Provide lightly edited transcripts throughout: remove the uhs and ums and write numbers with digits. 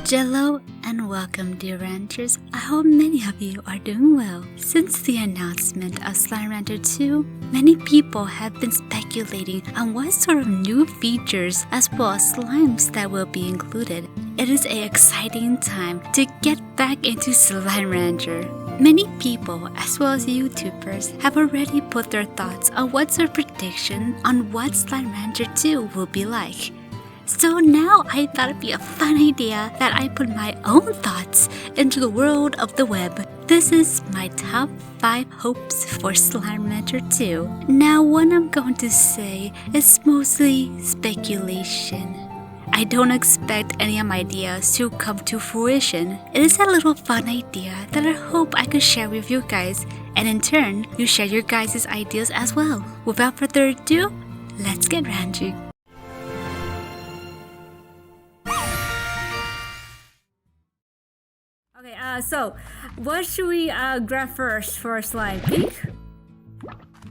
Jello and welcome, dear ranchers. I hope many of you are doing well. Since the announcement of Slime Rancher 2, many people have been speculating on what sort of new features as well as slimes that will be included. It is an exciting time to get back into Slime Rancher. Many people, as well as YouTubers, have already put their thoughts on what's their prediction on what Slime Rancher 2 will be like. So now I thought it'd be a fun idea that I put my own thoughts into the world of the web. This is my top 5 hopes for Slime Rancher 2. Now what I'm going to say is mostly speculation. I don't expect any of my ideas to come to fruition. It is a little fun idea that I hope I could share with you guys, and in turn, you share your guys' ideas as well. Without further ado, let's get ranching. Okay, so what should we grab first for slime? Pink?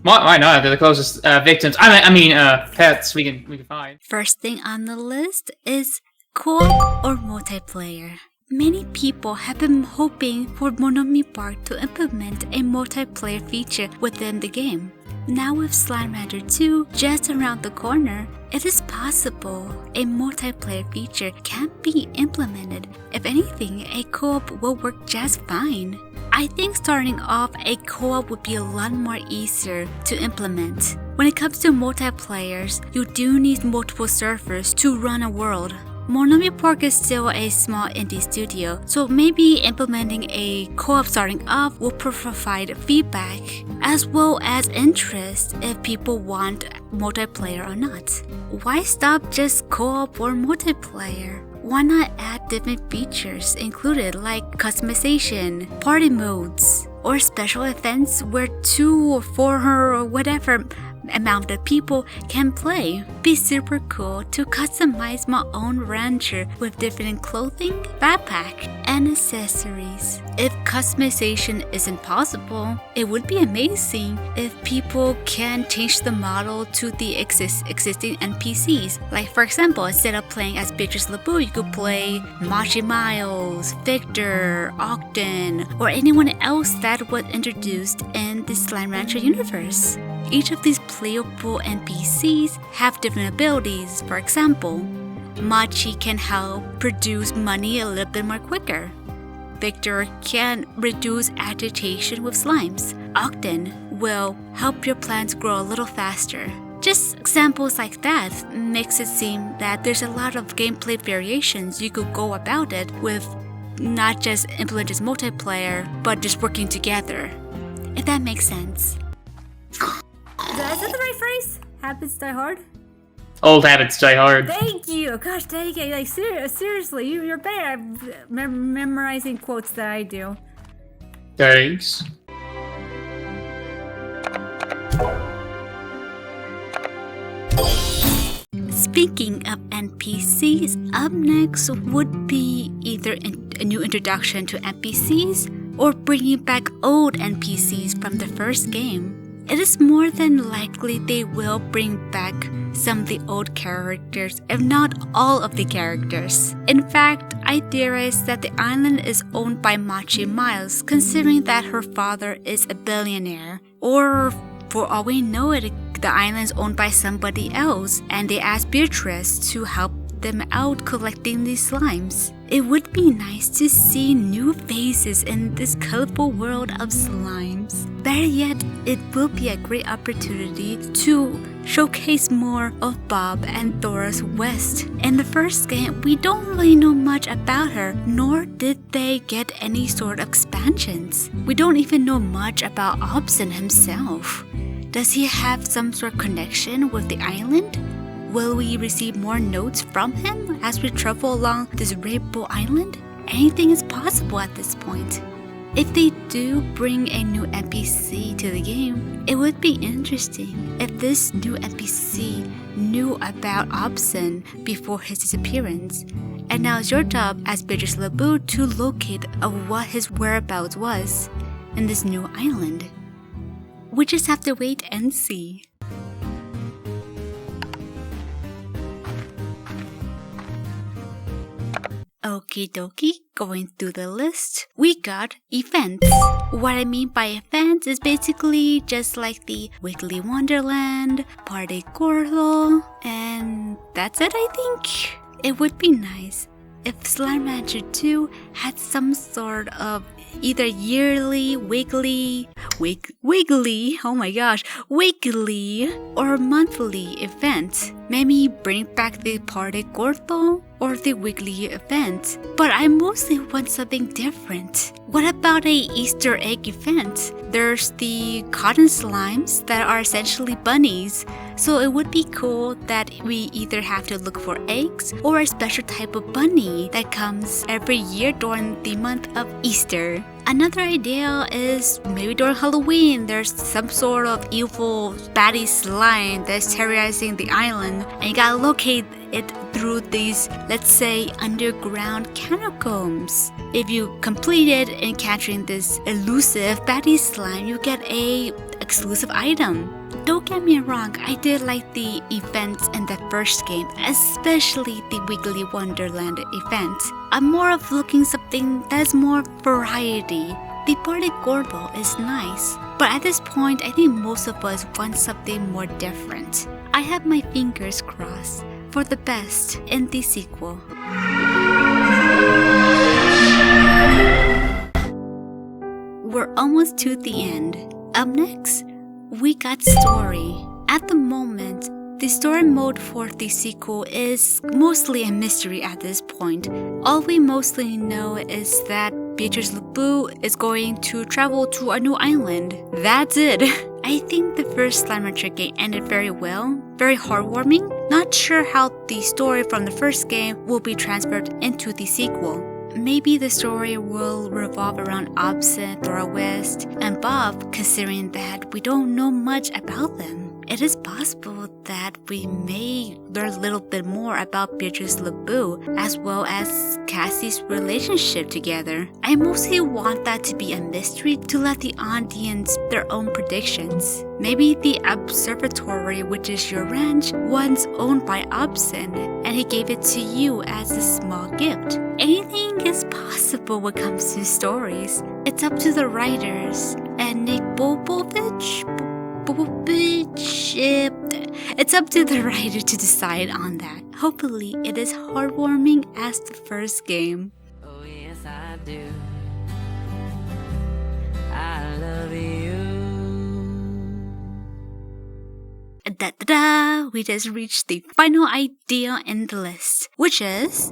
Why not? They're the closest victims. Pets we can find. First thing on the list is co-op or multiplayer. Many people have been hoping for Monomi Park to implement a multiplayer feature within the game. Now with Slime Rancher 2 just around the corner, it is possible a multiplayer feature can be implemented. If anything, a co-op will work just fine. I think starting off a co-op would be a lot more easier to implement. When it comes to multiplayers, you do need multiple servers to run a world. Monomi Park is still a small indie studio, so maybe implementing a co-op starting off will provide feedback as well as interest if people want multiplayer or not. Why stop just co-op or multiplayer? Why not add different features included like customization, party modes, or special events where 2 or 4 or whatever amount of people can play? Be super cool to customize my own rancher with different clothing, backpack, and accessories. If customization isn't possible, it would be amazing if people can change the model to the existing NPCs. Like for example, instead of playing as Beatrice LeBeau, you could play Machi Miles, Victor, Ogden, or anyone else that was introduced in the Slime Rancher universe. Each of these playable NPCs have different abilities. For example, Machi can help produce money a little bit more quicker. Victor can reduce agitation with slimes. Ogden will help your plants grow a little faster. Just examples like that makes it seem that there's a lot of gameplay variations you could go about it with, not just implementing multiplayer, but just working together. If that makes sense. Is that the right phrase? Habits die hard? Old habits die hard. Thank you! Gosh dang it, like seriously, you're better at memorizing quotes than I do. Thanks. Speaking of NPCs, up next would be either a new introduction to NPCs or bringing back old NPCs from the first game. It is more than likely they will bring back some of the old characters, if not all of the characters. In fact, I theorize that the island is owned by Machi Miles, considering that her father is a billionaire. Or, for all we know, the island is owned by somebody else, and they asked Beatrice to help them out collecting these slimes. It would be nice to see new faces in this colorful world of slimes. Better yet, it will be a great opportunity to showcase more of Bob and Doris West. In the first game, we don't really know much about her, nor did they get any sort of expansions. We don't even know much about Obson himself. Does he have some sort of connection with the island? Will we receive more notes from him as we travel along this Rainbow Island? Anything is possible at this point. If they do bring a new NPC to the game, it would be interesting if this new NPC knew about Obson before his disappearance. And now it's your job as Beatrice LeBeau to locate what his whereabouts was in this new island. We just have to wait and see. Okie dokie, going through the list, we got events. What I mean by events is basically just like the Wiggly Wonderland, Party Gordo, and that's it, I think. It would be nice if Slime Rancher 2 had some sort of either yearly, weekly, or monthly event. Maybe bring back the Party Gordo or the weekly event. But I mostly want something different. What about a Easter egg event? There's the cotton slimes that are essentially bunnies. So it would be cool that we either have to look for eggs or a special type of bunny that comes every year during the month of Easter. Another idea is maybe during Halloween there's some sort of evil baddie slime that's terrorizing the island and you gotta locate it through these, let's say, underground catacombs. If you complete it in capturing this elusive baddie slime, you get a exclusive item. Don't get me wrong, I did like the events in the first game, especially the Wiggly Wonderland event. I'm more of looking something that's more variety. The Party Gordo is nice, but at this point, I think most of us want something more different. I have my fingers crossed for the best in the sequel. We're almost to the end. Up next, we got story. At the moment, the story mode for the sequel is mostly a mystery at this point. All we mostly know is that Beatrice LeBeau is going to travel to a new island. That's it. I think the first Slime Rancher game ended very well, very heartwarming. Not sure how the story from the first game will be transferred into the sequel. Maybe the story will revolve around Absinthe, Thora West, and Bob, considering that we don't know much about them. It is possible that we may learn a little bit more about Beatrice LeBeau as well as Cassie's relationship together. I mostly want that to be a mystery to let the audience their own predictions. Maybe the observatory, which is your ranch, once owned by Absinthe, and he gave it to you as a small gift. Anything is possible when it comes to stories. It's up to the writers and Nick Bobovich. It's up to the writer to decide on that. Hopefully, it is heartwarming as the first game. Oh yes, I do. I love you. Da-da-da! We just reached the final idea in the list, which is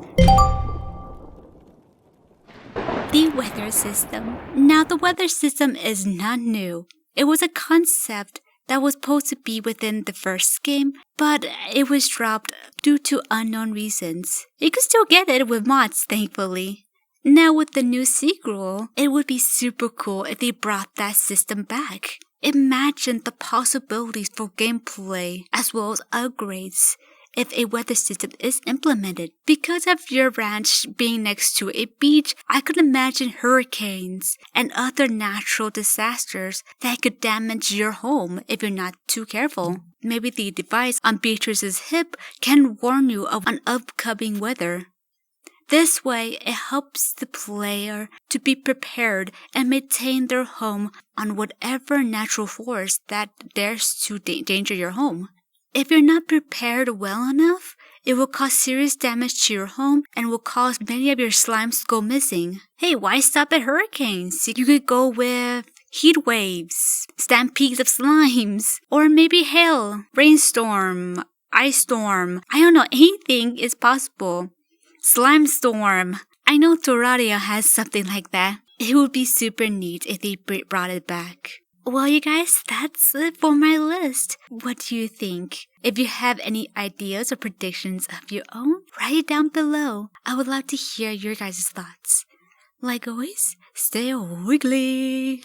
the weather system. Now, the weather system is not new. It was a concept that was supposed to be within the first game, but it was dropped due to unknown reasons. You can still get it with mods, thankfully. Now with the new sequel, it would be super cool if they brought that system back. Imagine the possibilities for gameplay as well as upgrades if a weather system is implemented. Because of your ranch being next to a beach, I could imagine hurricanes and other natural disasters that could damage your home if you're not too careful. Maybe the device on Beatrice's hip can warn you of an upcoming weather. This way, it helps the player to be prepared and maintain their home on whatever natural force that dares to danger your home. If you're not prepared well enough, it will cause serious damage to your home and will cause many of your slimes to go missing. Hey, why stop at hurricanes? You could go with heat waves, stampedes of slimes, or maybe hail, rainstorm, ice storm. I don't know, anything is possible. Slime storm. I know Terraria has something like that. It would be super neat if they brought it back. Well, you guys, that's it for my list. What do you think? If you have any ideas or predictions of your own, write it down below. I would love to hear your guys' thoughts. Like always, stay wiggly!